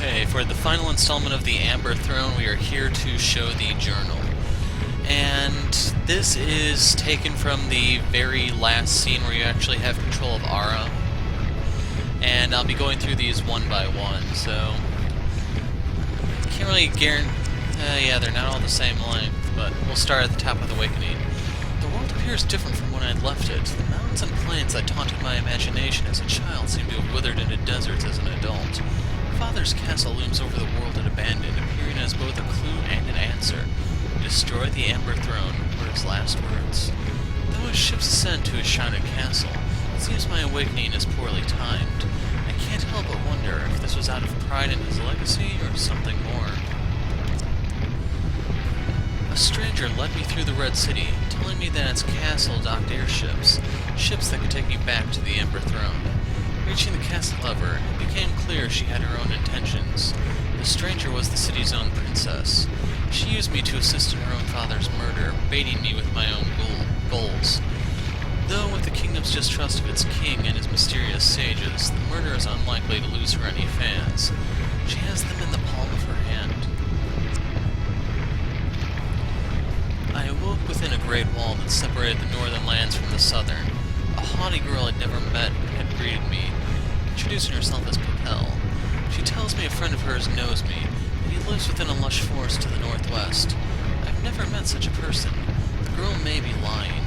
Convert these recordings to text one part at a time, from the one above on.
Okay, for the final installment of the Amber Throne, we are here to show the journal. And this is taken from the very last scene where you actually have control of Ara. And I'll be going through these one by one, so can't really guarantee. Yeah, they're not all the same length, but we'll start at the top of the Awakening. The world appears different from when I'd left it. The mountains and plains that taunted my imagination as a child seem to have withered into deserts as an adult. Father's castle looms over the world it abandoned, appearing as both a clue and an answer. Destroy the Amber Throne were his last words. Though his ships ascend to his shrouded castle, it seems my awakening is poorly timed. I can't help but wonder if this was out of pride in his legacy or something more. A stranger led me through the Red City, telling me that its castle docked airships, ships that could take me back to the Amber Throne. Reaching the castle lever, it became clear she had her own intentions. The stranger was the city's own princess. She used me to assist in her own father's murder, baiting me with my own goals. Though with the kingdom's distrust of its king and his mysterious sages, the murderer is unlikely to lose her any fans. She has them in the palm of her hand. I awoke within a great wall that separated the northern lands from the southern. A haughty girl I'd never met had greeted me, introducing herself as Papel. She tells me a friend of hers knows me, and he lives within a lush forest to the northwest. I've never met such a person. The girl may be lying.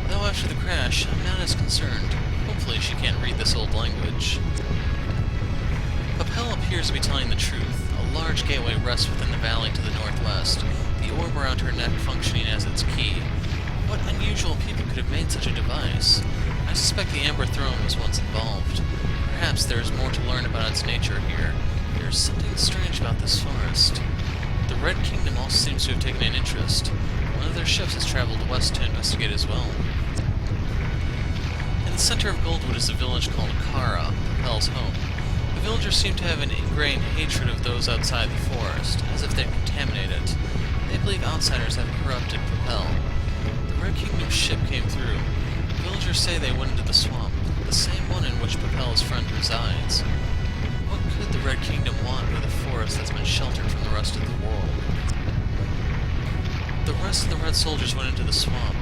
Though after the crash, I'm not as concerned. Hopefully she can't read this old language. Papel appears to be telling the truth. A large gateway rests within the valley to the northwest, the orb around her neck functioning as its key. What unusual people could have made such a device? I suspect the Amber Throne was once involved. Perhaps there is more to learn about its nature here. There is something strange about this forest. The Red Kingdom also seems to have taken an interest. One of their ships has traveled west to investigate as well. In the center of Goldwood is a village called Kara, Papel's home. The villagers seem to have an ingrained hatred of those outside the forest, as if they contaminate it. They believe outsiders have corrupted Papel. The Red Kingdom ship came through. Villagers say they went into the swamp, the same one in which Papel's friend resides. What could the Red Kingdom want with a forest that's been sheltered from the rest of the world? The rest of the Red soldiers went into the swamp.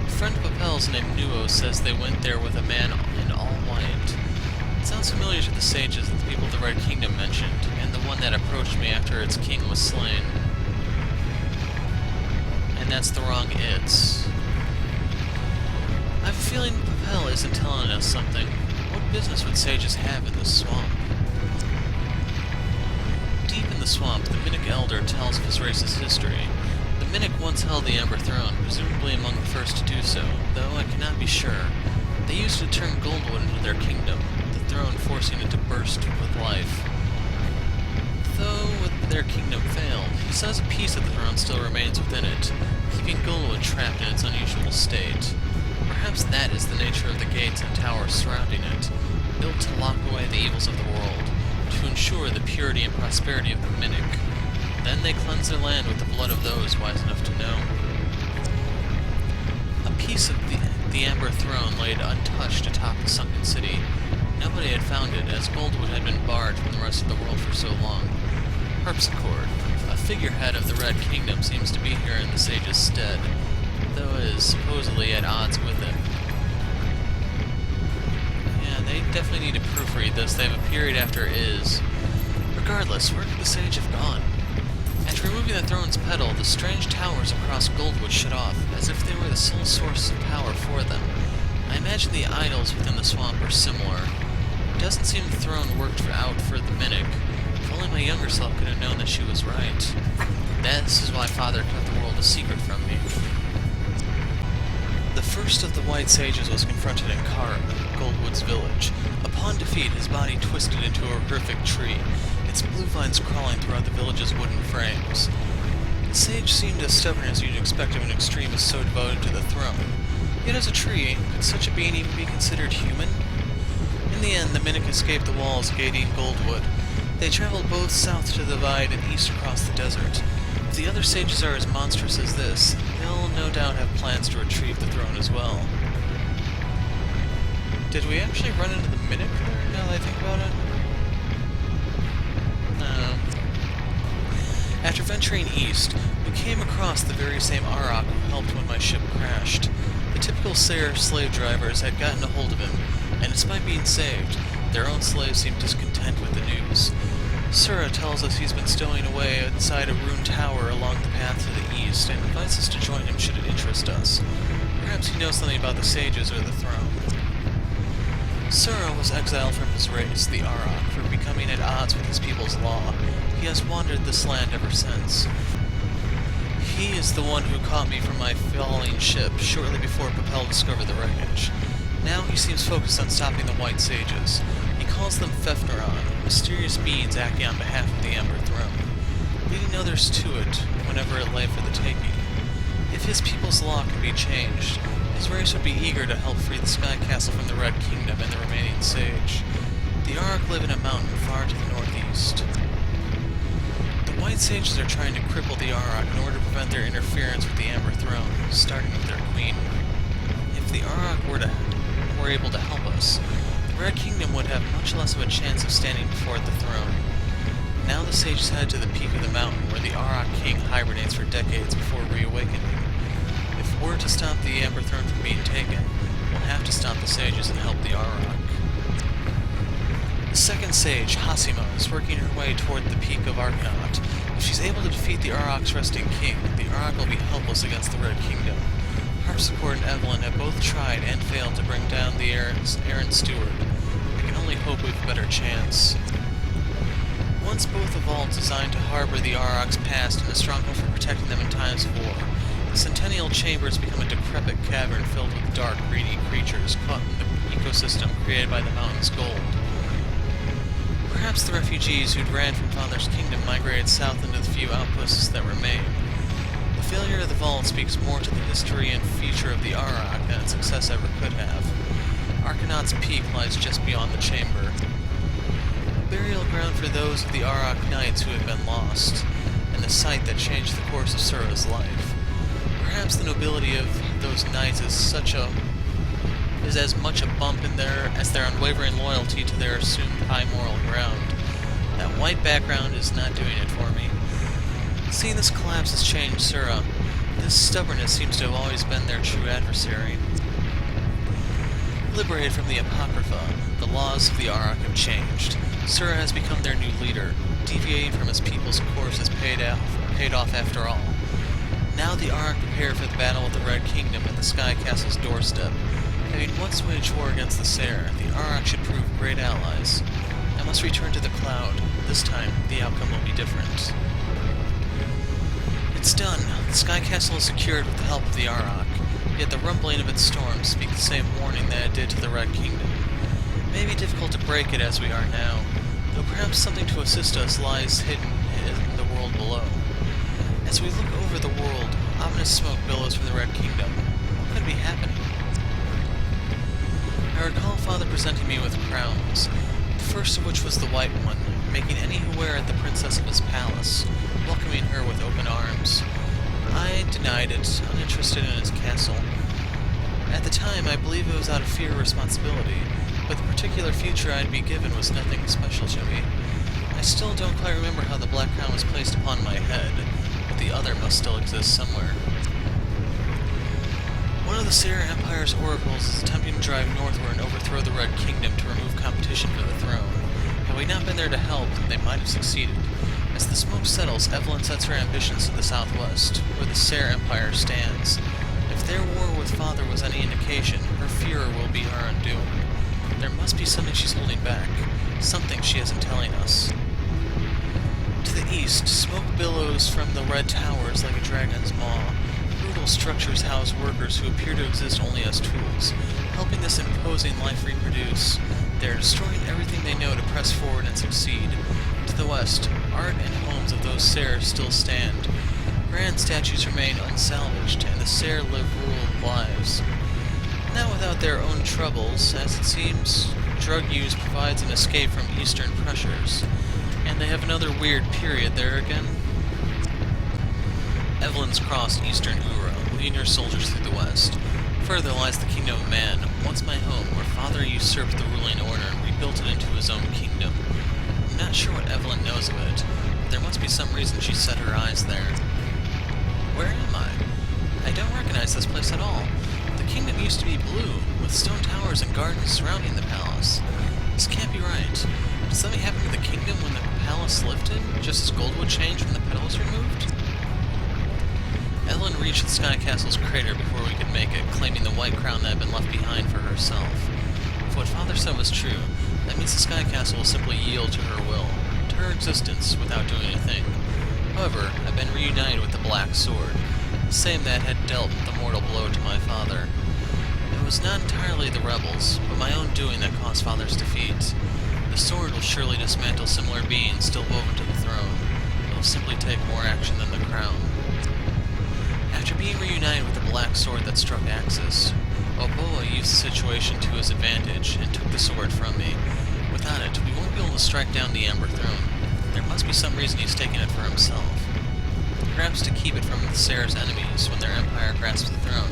A friend of Papel's named Nuo says they went there with a man in all white. It sounds familiar to the sages that the people of the Red Kingdom mentioned, and the one that approached me after its king was slain. And that's the wrong it's. I have a feeling Papel isn't telling us something. What business would sages have in this swamp? Deep in the swamp, the Minnick Elder tells of his race's history. The Minnick once held the Amber Throne, presumably among the first to do so, though I cannot be sure. They used to turn Goldwood into their kingdom, the throne forcing it to burst with life. Though with their kingdom failed, he says a piece of the throne still remains within it, keeping Goldwood trapped in its unusual state. Perhaps that is the nature of the gates and towers surrounding it, built to lock away the evils of the world, to ensure the purity and prosperity of the Minnick. Then they cleanse their land with the blood of those wise enough to know. A piece of the Amber Throne laid untouched atop the sunken city. Nobody had found it, as Goldwood had been barred from the rest of the world for so long. Harpsichord, a figurehead of the Red Kingdom, seems to be here in the sage's stead, though is supposedly at odds with it. Yeah, they definitely need to proofread this. They have a period after is. Regardless, where could the sage have gone? After removing the throne's pedal, the strange towers across Goldwood shut off, as if they were the sole source of power for them. I imagine the idols within the swamp are similar. It doesn't seem the throne worked out for the Minnick. If only my younger self could have known that she was right. This is why Father kept the world a secret from me. The first of the White Sages was confronted in Kara, Goldwood's village. Upon defeat, his body twisted into a horrific tree, its blue vines crawling throughout the village's wooden frames. The sage seemed as stubborn as you'd expect of an extremist so devoted to the throne. Yet as a tree, could such a being even be considered human? In the end, the Minnick escaped the walls gating Goldwood. They traveled both south to the Divide and east across the desert. If the other sages are as monstrous as this, they'll no doubt have plans to retrieve the throne as well. Did we actually run into the Minnick there, now that I think about it? No. venturing east, we came across the very same Arak who helped when my ship crashed. The typical Sayer slave drivers had gotten a hold of him, and despite being saved, their own slaves seemed discontent with the news. Sura tells us he's been stowing away inside a ruined tower along the path to the east, and invites us to join him should it interest us. Perhaps he knows something about the sages or the throne. Sura was exiled from his race, the Arak, for becoming at odds with his people's law. He has wandered this land ever since. He is the one who caught me from my falling ship shortly before Propel discovered the wreckage. Now he seems focused on stopping the White Sages. He calls them Fefneron, mysterious beings acting on behalf of the Amber Throne, leading others to it whenever it lay for the taking. If his people's law can be changed, his race would be eager to help free the Sky Castle from the Red Kingdom and the remaining Sage. The Arak live in a mountain far to the northeast. The White Sages are trying to cripple the Arak in order to prevent their interference with the Amber Throne, starting with their queen. If the Arak were able to help us, the Red Kingdom would have much less of a chance of standing before the throne. Now the sages head to the peak of the mountain where the Arak king hibernates for decades before reawakening. If we're to stop the Amber Throne from being taken, we'll have to stop the sages and help the Arak. The second sage, Hasima, is working her way toward the peak of Arcanaut. If she's able to defeat the Arak's resting king, the Arak will be helpless against the Red Kingdom. Harpsichord and Evelyn have both tried and failed to bring down the errant steward. We can only hope we have a better chance. Once both evolved designed to harbor the Arak's past and a stronghold for protecting them in times of war, the Centennial Chambers become a decrepit cavern filled with dark, greedy creatures caught in the ecosystem created by the mountain's gold. Perhaps the refugees who'd ran from Father's kingdom migrated south into the few outposts that remain. The failure of the vault speaks more to the history and future of the Arak than its success ever could have. Arcanaut's peak lies just beyond the chamber, a burial ground for those of the Arak knights who had been lost, and the site that changed the course of Sura's life. Perhaps the nobility of those knights is as much a bump in as their unwavering loyalty to their assumed high moral ground. That white background is not doing it for me. Seeing this collapse has changed Sura. This stubbornness seems to have always been their true adversary. Liberated from the Apocrypha, the laws of the Arak have changed. Sura has become their new leader. Deviating from his people's course has paid off after all. Now the Arak prepare for the battle with the Red Kingdom at the Sky Castle's doorstep. Having once waged war against the Sayer, the Arak should prove great allies. I must return to the Cloud. This time, the outcome will be different. It's done. The Sky Castle is secured with the help of the Arak, yet the rumbling of its storms speak the same warning that it did to the Red Kingdom. It may be difficult to break it as we are now, though perhaps something to assist us lies hidden in the world below. As we look over the world, ominous smoke billows from the Red Kingdom. What could be happening? I recall Father presenting me with crowns, the first of which was the white one, making any who wear it the princess of his palace, welcoming her with open arms. I denied it, uninterested in his castle. At the time, I believe it was out of fear or responsibility, but the particular future I'd be given was nothing special to me. I still don't quite remember how the black crown was placed upon my head, but the other must still exist somewhere. One of the Sayer Empire's oracles is attempting to drive northward and overthrow the Red Kingdom to remove competition for the throne. Had we not been there to help, they might have succeeded. As the smoke settles, Evelyn sets her ambitions to the southwest, where the Sayer Empire stands. If their war with Father was any indication, her fear will be our undoing. There must be something she's holding back, something she isn't telling us. To the east, smoke billows from the red towers like a dragon's maw. Brutal structures house workers who appear to exist only as tools, helping this imposing life reproduce. They are destroying everything they know to press forward and succeed. To the west, art and homes of those Sayers still stand. Grand statues remain unsalvaged, and the Sayer live rural lives. Not without their own troubles, as it seems drug use provides an escape from eastern pressures. And they have another weird period there again. Evelyn's crossed eastern Ura, leading her soldiers through the west. Further lies the Kingdom of Man, once my home, where Father usurped the ruling order and rebuilt it into his own kingdom. not sure what Evelyn knows of it, but there must be some reason she set her eyes there. Where am I? I don't recognize this place at all. The kingdom used to be blue, with stone towers and gardens surrounding the palace. This can't be right. Did something happen to the kingdom when the palace lifted, just as gold would change when the petal was removed? Evelyn reached the Sky Castle's crater before we could make it, claiming the white crown that had been left behind for herself. If what Father said was true, that means the Sky Castle will simply yield to her will, to her existence, without doing anything. However, I've been reunited with the Black Sword, the same that had dealt the mortal blow to my father. It was not entirely the rebels, but my own doing that caused Father's defeat. The sword will surely dismantle similar beings still woven to the throne. It will simply take more action than the crown. After being reunited with the Black Sword that struck Axis, Oboa used the situation to his advantage and took the sword from me. Without it, we won't be able to strike down the Amber Throne. There must be some reason he's taking it for himself. Perhaps to keep it from the Sarah's enemies when their empire grasps the throne.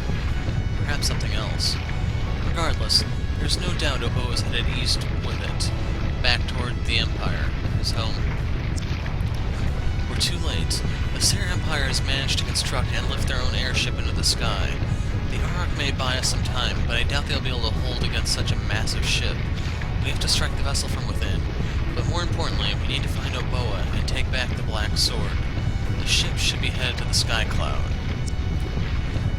Perhaps something else. Regardless, there's no doubt Oboa is headed east with it, back toward the Empire, his home. We're too late. The Sarah Empire has managed to construct and lift their own airship into the sky. The Auroch may buy us some time, but I doubt they'll be able to hold against such a massive ship. We have to strike the vessel from within. But more importantly, we need to find Oboa and take back the Black Sword. The ship should be headed to the Sky Cloud.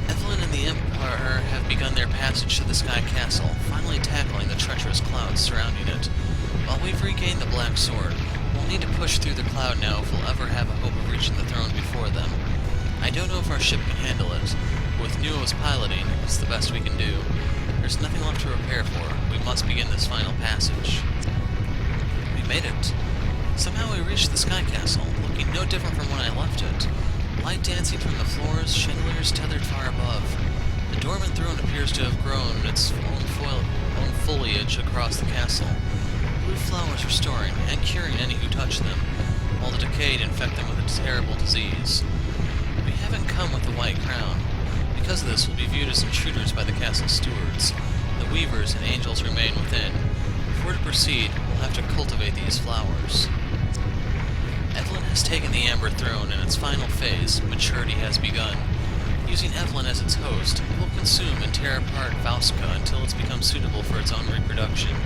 Evelyn and the Empire have begun their passage to the Sky Castle, finally tackling the treacherous clouds surrounding it. While we've regained the Black Sword, we'll need to push through the cloud now if we'll ever have a hope of reaching the throne before them. I don't know if our ship can handle it, but with Nuo's piloting, it's the best we can do. There's nothing left to prepare for. We must begin this final passage. We made it. Somehow we reached the Sky Castle, looking no different from when I left it. Light dancing from the floors, chandeliers tethered far above. The dormant throne appears to have grown its own foliage across the castle. Blue flowers restoring and curing any who touch them, while the decayed infect them with a terrible disease. We haven't come with the white crown. Because of this, we'll be viewed as intruders by the castle stewards. The weavers and angels remain within. If we're to proceed, we'll have to cultivate these flowers. Evelyn has taken the Amber Throne in its final phase. Maturity has begun. Using Evelyn as its host, it will consume and tear apart Vauska until it's become suitable for its own reproduction.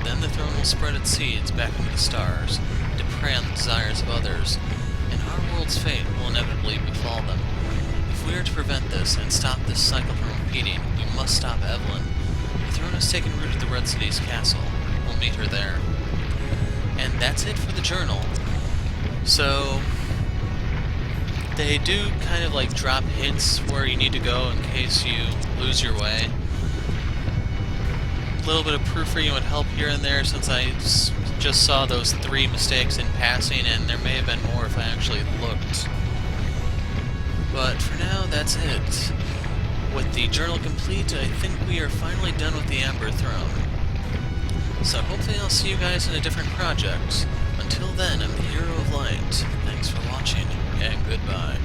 Then the throne will spread its seeds back into the stars, to prey on the desires of others, and our world's fate will inevitably befall them. If we are to prevent this and stop this cycle from repeating, we must stop Evelyn. The throne has taken root at the Red City's castle. We'll meet her there. And that's it for the journal. So, they do kind of like drop hints where you need to go in case you lose your way. A little bit of proofreading would help here and there since I just saw those 3 mistakes in passing, and there may have been more if I actually looked. But for now, that's it. With the journal complete, I think we are finally done with the Amber Throne. So hopefully I'll see you guys in a different project. Until then, I'm the Hero of Light. Thanks for watching, and goodbye.